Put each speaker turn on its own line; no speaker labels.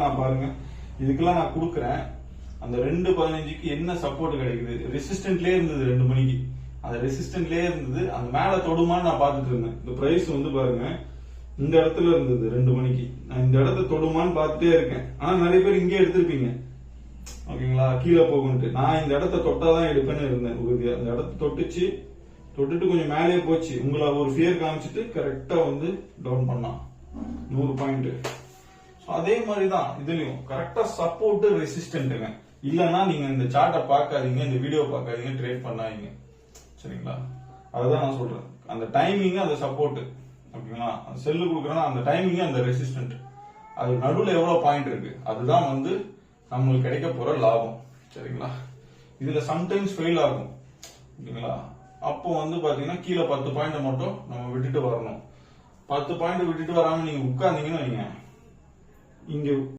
நான் பாருங்க, இதுக்கெல்லாம் நான் கொடுக்குறேன். அந்த 2.15க்கு என்ன சப்போர்ட் கிடைக்குது? ரெசிஸ்டன்ட்லயே இருந்தது 2 மணிக்கு, அந்த ரெசிஸ்டன்ட்லயே இருந்தது. அந்த மேல தொடுமான்னு நான் பார்த்துட்டு இருந்தேன். இந்த பிரைஸ் வந்து பாருங்க, இந்த இடத்துல இருந்தது 2 மணிக்கு. நான் இந்த இடத்த தொடுமான்னு பார்த்துட்டே இருக்கேன். ஆனா நிறைய பேர் இங்கே எடுத்திருப்பீங்க, ஓகேங்களா, கீழே போகும்ட்டு. நான் இந்த இடத்த தொட்டாதான் எடுப்பேன்னு இருந்தேன் உறுதியா. அந்த இடத்த தொட்டுட்டு கொஞ்சம் மேலேயே போச்சு. உங்களை ஒரு ஃபியர் காமிச்சிட்டு கரெக்டா வந்து டவுன் பண்ணான் 100 பாயிண்ட். அதே மாதிரிதான் இதுலயும் கரெக்டா சப்போர்ட் ரெசிஸ்டன்ட்டுங்க. இல்லன்னா நீங்க இந்த சார்ட்டை பார்க்காதீங்க, இந்த வீடியோ பார்க்காதீங்க, ட்ரேட் பண்ணாதீங்க, சரிங்களா? அதுதான் நான் சொல்றேன். அந்த டைமிங், அந்த சப்போர்ட், ஓகேங்களா, அந்த செல்லு கொடுக்குறேன்னா அந்த டைமிங், அந்த ரெசிஸ்டன்ட், அது நடுவில் எவ்வளவு பாயிண்ட் இருக்கு, அதுதான் வந்து நம்மளுக்கு கிடைக்க போற லாபம், சரிங்களா? இதுல சம்டைம்ஸ் ஃபெயில் ஆகும், ஓகேங்களா? அப்போ வந்து பாத்தீங்கன்னா கீழே 10 பாயிண்ட் மட்டும் நம்ம விட்டுட்டு வரணும். 10 பாயிண்ட் விட்டுட்டு வராம நீங்க உட்கார்ந்தீங்கன்னா நீங்க இங்க